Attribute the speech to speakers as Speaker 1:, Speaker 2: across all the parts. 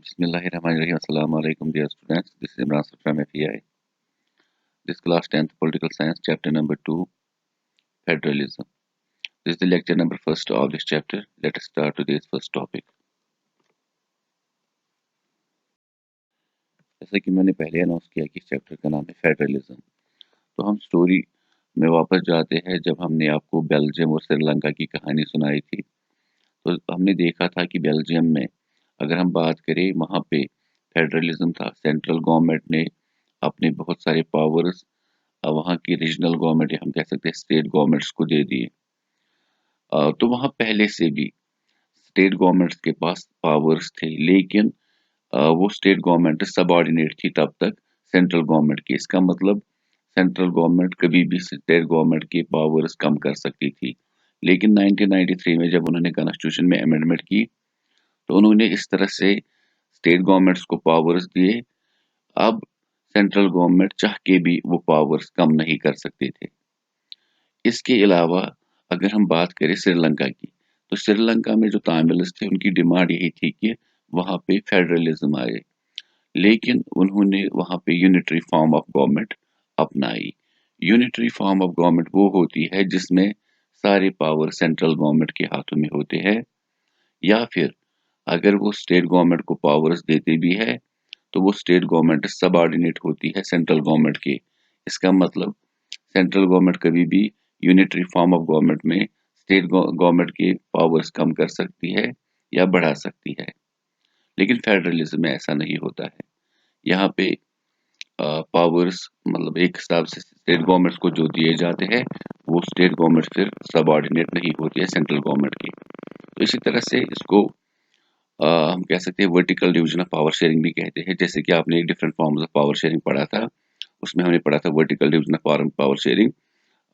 Speaker 1: Bismillahirrahmanirrahim. Assalamu alaikum, dear students. This is Imran Sir from FEI. This class 10th Political Science, chapter number 2, Federalism. This is the lecture number first of this chapter. Let us start today's first topic. जैसे कि मैंने पहले announce किया कि इस chapter का नाम है फेडरलिज्म, तो हम स्टोरी में वापस जाते हैं जब हमने आपको बेल्जियम और श्रीलंका की कहानी सुनाई थी। तो हमने देखा था कि बेल्जियम में अगर हम बात करें वहाँ पे फेडरलिज्म था। सेंट्रल गवर्नमेंट ने अपने बहुत सारे पावर्स वहाँ की रीजनल गवर्नमेंट या हम कह सकते हैं स्टेट गवर्नमेंट्स को दे दिए। तो वहाँ पहले से भी स्टेट गवर्नमेंट्स के पास पावर्स थे, लेकिन वो स्टेट गवर्नमेंट सबऑर्डिनेट थी तब तक सेंट्रल गवर्नमेंट की। इसका मतलब सेंट्रल गवर्नमेंट कभी भी स्टेट गवर्नमेंट की पावर्स कम कर सकती थी। लेकिन 1993 में जब उन्होंने कॉन्स्टिट्यूशन में अमेंडमेंट की तो उन्होंने इस तरह से स्टेट गवर्नमेंट्स को पावर्स दिए। अब सेंट्रल गवर्नमेंट चाह के भी वो पावर्स कम नहीं कर सकते थे। इसके अलावा अगर हम बात करें श्रीलंका की, तो श्रीलंका में जो तामिल्स थे उनकी डिमांड यही थी कि वहाँ पे फेडरलिज्म आए, लेकिन उन्होंने वहाँ पे यूनिटरी फॉर्म ऑफ गवर्नमेंट अपनाई। यूनिटरी फॉर्म ऑफ गवर्नमेंट वो होती है जिसमें सारे पावर सेंट्रल गवर्नमेंट के हाथों में होते हैं, या फिर अगर वो स्टेट गवर्नमेंट को पावर्स देते भी है तो वो स्टेट गवर्नमेंट सबऑर्डिनेट होती है सेंट्रल गवर्नमेंट के। इसका मतलब सेंट्रल गवर्नमेंट कभी भी यूनिटरी फॉर्म ऑफ गवर्नमेंट में स्टेट गवर्नमेंट के पावर्स कम कर सकती है या बढ़ा सकती है, लेकिन फेडरलिज्म में ऐसा नहीं होता है। यहाँ पे पावर्स मतलब एक हिसाब से स्टेट गवर्नमेंट्स को जो दिए जाते हैं वो स्टेट गवर्नमेंट फिर सबऑर्डिनेट नहीं होती है सेंट्रल गवर्नमेंट की। तो इसी तरह से इसको हम कह सकते हैं vertical division of power sharing भी कहते हैं। जैसे कि आपने different forms of power sharing पढ़ा था, उसमें हमने पढ़ा था vertical division of power sharing.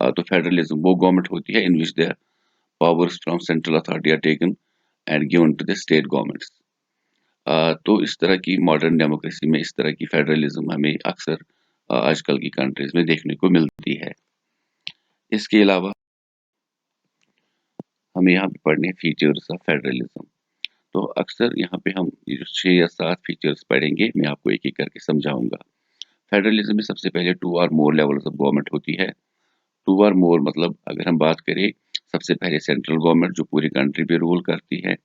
Speaker 1: तो फेडरलिज्म वो गवर्नमेंट होती है in which the powers from central authority are taken and given to the state governments. तो इस तरह की मॉडर्न डेमोक्रेसी में इस तरह की फेडरलिज्म हमें अक्सर आजकल की कंट्रीज में देखने को मिलती है। इसके अलावा हमें यहाँ पे पढ़ने फीचर्स ऑफ फेडरलिज्म। तो अक्सर यहाँ पे हम ये जो 6 या 7 फीचर्स पढ़ेंगे, मैं आपको एक एक करके समझाऊंगा। फेडरलिज्म में सबसे पहले 2 और मोर लेवल्स ऑफ गवर्नमेंट होती है। 2 और मोर मतलब अगर हम बात करें, सबसे पहले सेंट्रल गवर्नमेंट जो पूरी कंट्री पे रूल करती है,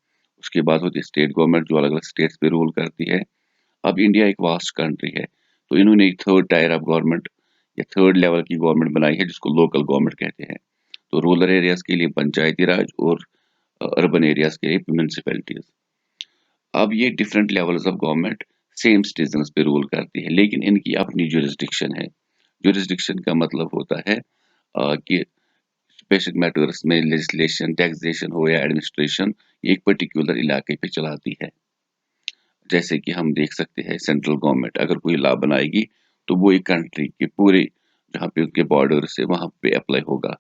Speaker 1: उसके बाद होती है स्टेट गवर्नमेंट जो अलग अलग स्टेट्स पे रूल करती है। अब इंडिया एक वास्ट कंट्री है, तो इन्होंने एक थर्ड टायर ऑफ गवर्नमेंट या थर्ड लेवल की गवर्नमेंट बनाई है जिसको लोकल गवर्नमेंट कहते हैं। तो रूरल एरियाज के लिए पंचायती राज और अर्बन एरियाज के लिए म्यूनिसिपैलिटीज। अब ये different levels of government same citizens पे रूल करती है, लेकिन इनकी अपनी जुरिस्डिक्शन है। जुरिस्डिक्शन का मतलब होता है कि बेसिक मैटर्स में लेजिस्लेशन, टैक्सेशन हो या एडमिनिस्ट्रेशन, एक पर्टिकुलर इलाके पे चलाती है। जैसे कि हम देख सकते हैं सेंट्रल गवर्नमेंट अगर कोई लॉ बनाएगी तो वो एक कंट्री के पूरे जहाँ पे उनके बॉर्डर्स है वहाँ पे अप्लाई होगा,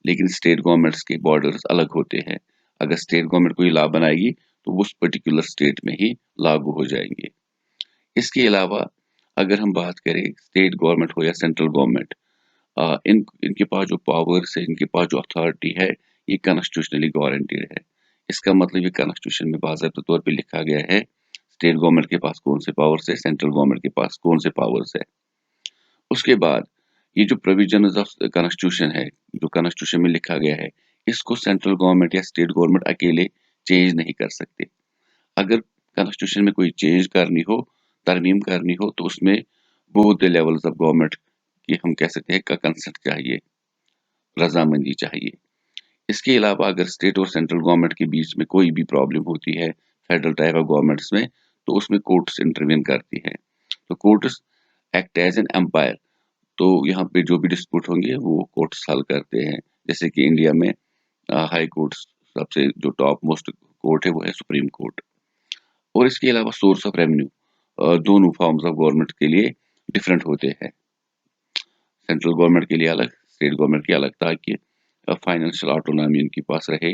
Speaker 1: लेकिन स्टेट गवर्नमेंट्स के बॉर्डर्स अलग होते हैं। अगर स्टेट गवर्नमेंट कोई लॉ बनाएगी तो वो उस पर्टिकुलर स्टेट में ही लागू हो जाएंगे। इसके अलावा अगर हम बात करें स्टेट गवर्नमेंट हो या सेंट्रल गवर्नमेंट, इनके पास जो पावर्स है, इनके पास जो अथॉरिटी है, ये कॉन्स्टिट्यूशनली गारंटीड है। इसका मतलब ये कॉन्स्टिट्यूशन में बाकायदा तौर पे लिखा गया है स्टेट गवर्नमेंट के पास कौन से पावर्स है, सेंट्रल गवर्नमेंट के पास कौन से पावर्स है। उसके बाद ये जो प्रोविजन ऑफ कॉन्स्टिट्यूशन है, जो कॉन्स्टिट्यूशन में लिखा गया है, इसको सेंट्रल गवर्नमेंट या स्टेट गवर्नमेंट अकेले चेंज नहीं कर सकते। अगर कॉन्स्टिट्यूशन में कोई चेंज करनी हो, तरमीम करनी हो, तो उसमें both the levels of government की हम कह सकते हैं का कंसेंट चाहिए, रजामंदी चाहिए। इसके अलावा अगर स्टेट और सेंट्रल गवर्नमेंट के बीच में कोई भी प्रॉब्लम होती है फेडरल टाइप ऑफ गवर्नमेंट्स में, तो उसमें कोर्ट्स इंटरवीन करती है। तो courts act as an umpire, तो यहाँ पे जो भी डिस्प्यूट होंगे वो कोर्ट्स हल करते हैं। जैसे कि इंडिया में हाई कोर्ट सबसे जो टॉप मोस्ट कोर्ट है वो है सुप्रीम कोर्ट। और इसके अलावा सोर्स ऑफ रेवेन्यू दोनों फॉर्म्स ऑफ गवर्नमेंट के लिए डिफरेंट होते हैं। सेंट्रल गवर्नमेंट के लिए अलग, स्टेट गवर्नमेंट की अलग, ताकि फाइनेंशियल ऑटोनॉमी उनके पास रहे,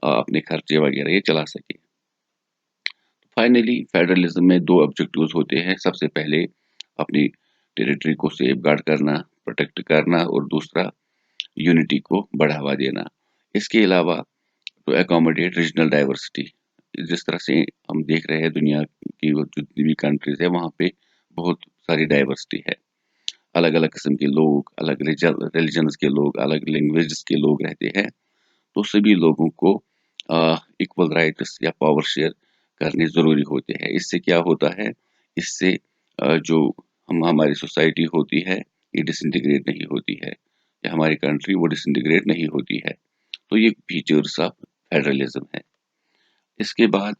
Speaker 1: अपने खर्चे वगैरह ये चला सके। फाइनली फेडरलिज्म में 2 ऑब्जेक्टिव्स होते हैं। सबसे पहले अपनी टेरिटरी को सेफगार्ड करना, प्रोटेक्ट करना, और दूसरा यूनिटी को बढ़ावा देना। इसके अलावा टू एकोमोडेट रीजनल डाइवर्सिटी, जिस तरह से हम देख रहे हैं दुनिया की वो जितनी भी कंट्रीज़ है वहाँ पे बहुत सारी डाइवर्सिटी है। अलग-अलग किस्म के लोग, अलग रिलिजन्स के लोग, अलग लैंग्वेजेस के लोग रहते हैं। तो सभी लोगों को इक्वल राइट्स या पावर शेयर करने ज़रूरी होते हैं। इससे क्या होता है, इससे जो हमारी सोसाइटी होती है, ये डिसइंटीग्रेट नहीं होती है या हमारी कंट्री वो डिसइंटीग्रेट नहीं होती है। तो ये फीचर्स ऑफ फेडरलिज्म है। इसके बाद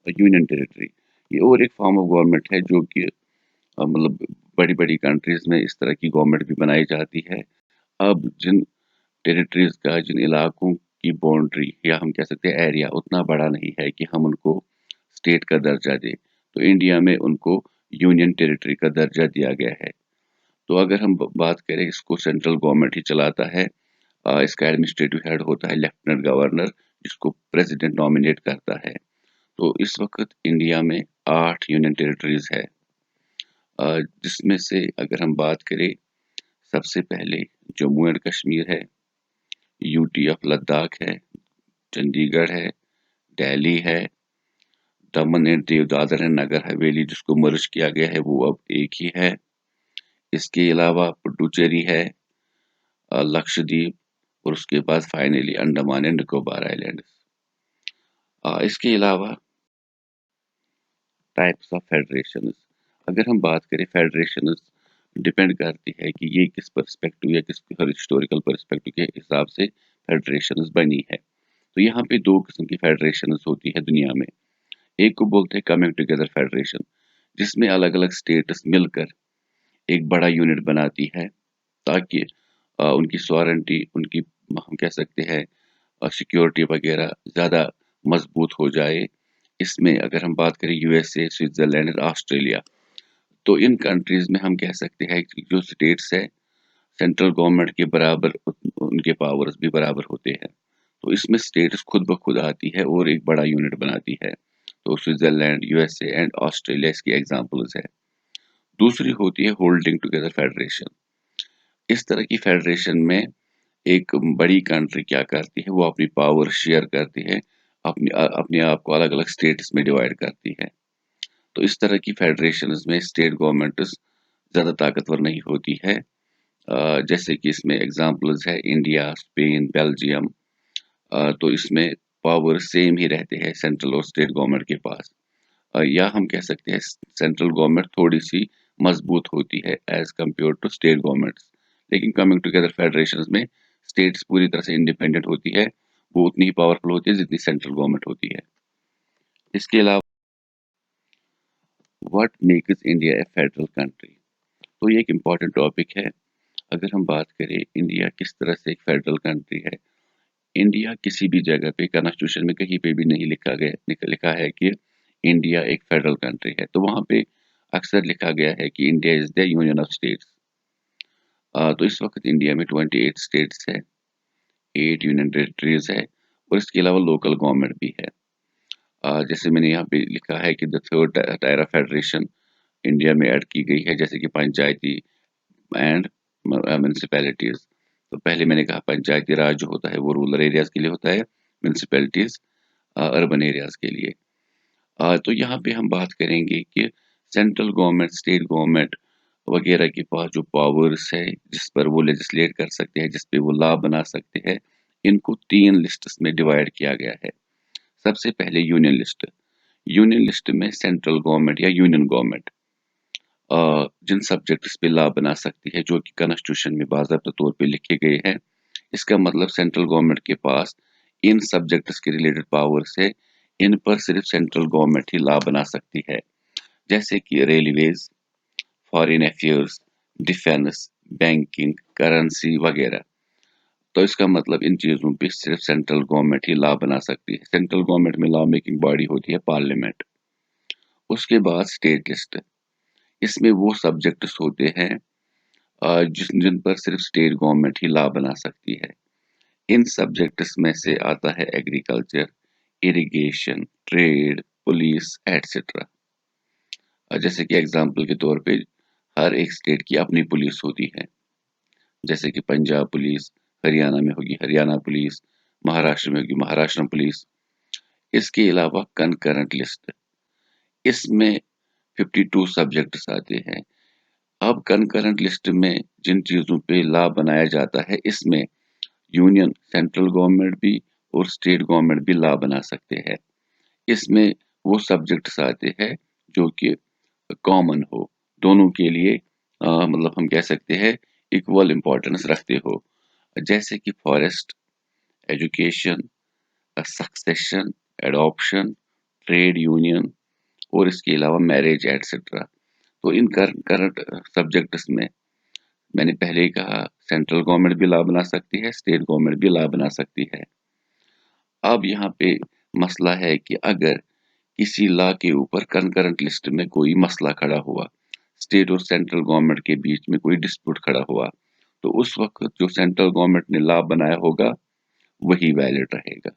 Speaker 1: यूनियन टेरिटरी, ये और एक फॉर्म ऑफ गवर्नमेंट है जो कि मतलब बड़ी-बड़ी कंट्रीज़ में इस तरह की गवर्नमेंट भी बनाई जाती है। अब जिन टेरिटरीज़ का, जिन इलाकों की बाउंड्री या हम कह सकते हैं एरिया उतना बड़ा नहीं है कि हम उनको स्टेट का दर्जा दें, तो इंडिया में उनको यूनियन टेरिटरी का दर्जा दिया गया है। तो अगर हम बात करें, इसको सेंट्रल गवर्नमेंट ही चलाता है। इसका एडमिनिस्ट्रेटिव हेड होता है लेफ्टिनेंट गवर्नर, जिसको प्रेसिडेंट नॉमिनेट करता है। तो इस वक्त इंडिया में 8 यूनियन टेरिटरीज है, जिसमें से अगर हम बात करें, सबसे पहले जम्मू एंड कश्मीर है, यूटी ऑफ लद्दाख है, चंडीगढ़ है, दिल्ली है, दमन एंड दीव, दादर एंड नगर हवेली जिसको मर्ज किया गया है वो अब एक ही है। इसके अलावा पुडुचेरी है, लक्षद्वीप, और उसके बाद finally Andaman and Nicobar island. इसके अलावा टाइप्स ऑफ फेडरेशंस, अगर हम बात करें, फेडरेशंस डिपेंड करती है कि ये किस पर्सपेक्टिव या किस हिस्टोरिकल पर्सपेक्टिव के हिसाब से फेडरेशंस बनी है। तो यहाँ पे दो किस्म की फेडरेशंस होती है दुनिया में। एक को बोलते हैं कमिंग टुगेदर फेडरेशन, जिसमें अलग अलग स्टेट्स मिलकर एक बड़ा यूनिट बनाती है, ताकि उनकी सॉवरेंटी, उनकी हम कह सकते हैं सिक्योरिटी वगैरह ज़्यादा मजबूत हो जाए। इसमें अगर हम बात करें यूएसए, स्विट्जरलैंड और ऑस्ट्रेलिया, तो इन कंट्रीज में हम कह सकते हैं कि जो स्टेट्स है, सेंट्रल गवर्नमेंट के बराबर उनके पावर्स भी बराबर होते हैं। तो इसमें स्टेट्स खुद ब खुद आती है और एक बड़ा यूनिट बनाती है। तो स्विट्जरलैंड, यूएसए एंड ऑस्ट्रेलिया इसकी एग्जांपल्स है। दूसरी होती है होल्डिंग टुगेदर फेडरेशन। इस तरह की फेडरेशन में एक बड़ी कंट्री क्या करती है, वो अपनी पावर शेयर करती है, अपने आप को अलग अलग स्टेट्स में डिवाइड करती है। तो इस तरह की फेडरेशंस में स्टेट गवर्नमेंट्स ज़्यादा ताकतवर नहीं होती है। जैसे कि इसमें एग्जांपल्स है इंडिया, स्पेन, बेल्जियम। तो इसमें पावर सेम ही रहते हैं सेंट्रल और स्टेट गवर्नमेंट के पास। या हम कह सकते हैं सेंट्रल गवर्नमेंट थोड़ी सी मजबूत होती है as compare to state governments. लेकिन कमिंग टुगेदर फेडरेशंस में स्टेट्स पूरी तरह से इंडिपेंडेंट होती है, वो उतनी ही पावरफुल होती है जितनी सेंट्रल गवर्नमेंट होती है। इसके अलावा what makes India A federal country, तो ये एक इम्पॉर्टेंट टॉपिक है। अगर हम बात करें इंडिया किस तरह से एक फेडरल कंट्री है, इंडिया किसी भी जगह पे कॉन्स्टिट्यूशन में कहीं पे भी नहीं लिखा है कि इंडिया एक फेडरल कंट्री है। तो वहाँ पे अक्सर लिखा गया है कि India is the union of states. तो इस वक्त इंडिया में 28 स्टेट्स है, 8 यूनियन टेरिटरीज है, और इसके अलावा लोकल गवर्नमेंट भी है। जैसे मैंने यहाँ पे लिखा है कि the third tier of federation India में ऐड की गई है, जैसे कि पंचायती एंड म्यूनिसिपैलिटीज। तो पहले मैंने कहा पंचायती राज जो होता है वो रूरल एरियाज के लिए होता है, म्यूनिसिपैलिटीज अर्बन एरियाज के लिए। तो यहाँ पे हम बात करेंगे कि सेंट्रल गवर्नमेंट, स्टेट गवर्नमेंट वगैरह के पास जो पावर्स है, जिस पर वो लेजिस्लेट कर सकते हैं, जिस पे वो लॉ बना सकते हैं, इनको 3 लिस्ट्स में डिवाइड किया गया है। सबसे पहले यूनियन लिस्ट। यूनियन लिस्ट में सेंट्रल गवर्नमेंट या यूनियन गवर्नमेंट जिन सब्जेक्ट्स पे लॉ बना सकती है, जो कि कॉन्स्टिट्यूशन में बाकायदा तौर पे लिखे गए हैं। इसका मतलब सेंट्रल गवर्नमेंट के पास इन सब्जेक्ट्स के रिलेटेड पावर्स है, इन पर सिर्फ सेंट्रल गवर्नमेंट ही लॉ बना सकती है। जैसे कि railways, foreign affairs, defence, banking, currency वगैरह। तो इसका मतलब इन चीज़ों पे सिर्फ सेंट्रल गवर्नमेंट ही लॉ बना सकती है। सेंट्रल गवर्नमेंट में लॉ मेकिंग बॉडी होती है पार्लियामेंट। उसके बाद स्टेट लिस्ट। इसमें वो सब्जेक्ट्स होते हैं जिन पर सिर्फ स्टेट गवर्नमेंट ही लॉ बना सकती है। इन सब्जेक्ट्स में से आता है agriculture, irrigation, trade, police etcetera. जैसे कि एग्जांपल के तौर पे हर एक स्टेट की अपनी पुलिस होती है, जैसे कि पंजाब पुलिस, हरियाणा में होगी हरियाणा पुलिस, महाराष्ट्र में होगी महाराष्ट्र पुलिस। इसके अलावा कंकरेंट लिस्ट, इसमें 52 सब्जेक्ट्स आते हैं। अब कंकरेंट लिस्ट में जिन चीज़ों पे लॉ बनाया जाता है, इसमें यूनियन सेंट्रल गवर्नमेंट भी और स्टेट गवर्नमेंट भी लॉ बना सकते हैं। इसमें वो सब्जेक्ट्स आते हैं जो कि कॉमन हो, दोनों के लिए मतलब हम कह सकते हैं इक्वल इम्पोर्टेंस रखते हो। जैसे कि forest, education, succession, adoption, trade union और इसके अलावा मैरिज एटसेट्रा। तो इन करंट सब्जेक्ट्स में मैंने पहले ही कहा सेंट्रल गवर्नमेंट भी लॉ बना सकती है, स्टेट गवर्नमेंट भी लॉ बना सकती है। अब यहाँ पे मसला है कि अगर किसी लॉ के ऊपर कंकरेंट लिस्ट में कोई मसला खड़ा हुआ, स्टेट और सेंट्रल गवर्नमेंट के बीच में कोई डिस्प्यूट खड़ा हुआ, तो उस वक्त जो सेंट्रल गवर्नमेंट ने लॉ बनाया होगा वही वैलिड रहेगा।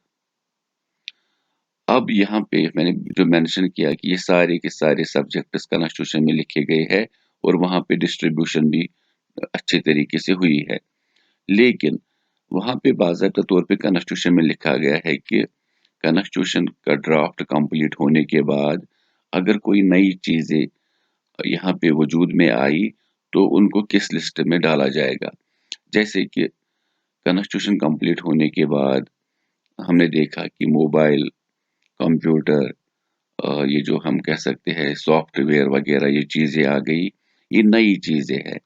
Speaker 1: अब यहाँ पे मैंने जो मेंशन किया कि ये सारे के सारे सब्जेक्ट्स कॉन्स्टिट्यूशन में लिखे गए हैं और वहाँ पे डिस्ट्रीब्यूशन भी अच्छे तरीके से हुई है, लेकिन वहाँ पे बाकायदा तौर पे कॉन्स्टिट्यूशन में लिखा गया है कि कॉन्स्टिट्यूशन का ड्राफ्ट कंप्लीट होने के बाद अगर कोई नई चीजें यहाँ पे वजूद में आई तो उनको किस लिस्ट में डाला जाएगा। जैसे कि कॉन्स्टिट्यूशन कंप्लीट होने के बाद हमने देखा कि मोबाइल, कंप्यूटर, ये जो हम कह सकते हैं सॉफ्टवेयर वगैरह ये चीजें आ गई, ये नई चीजें हैं।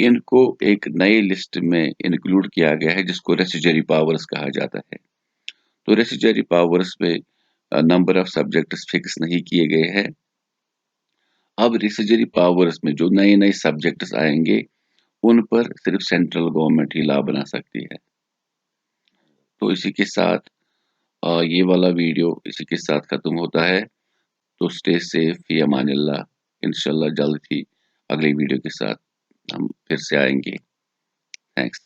Speaker 1: इनको एक नई लिस्ट में इंक्लूड किया गया है जिसको रेसिडुअरी पावर्स कहा जाता है। तो रेसिडुअरी पावर्स में नंबर ऑफ सब्जेक्ट्स फिक्स नहीं किए गए हैं। अब रेसिडुअरी पावर्स में जो नए नए सब्जेक्ट्स आएंगे उन पर सिर्फ सेंट्रल गवर्नमेंट ही लॉ बना सकती है। तो इसी के साथ ये वाला वीडियो इसी के साथ खत्म होता है। तो स्टे सेफ, फी अमानिल्लाह। इंशाल्लाह जल्द ही अगली वीडियो के साथ हम फिर से आएंगे। थैंक्स।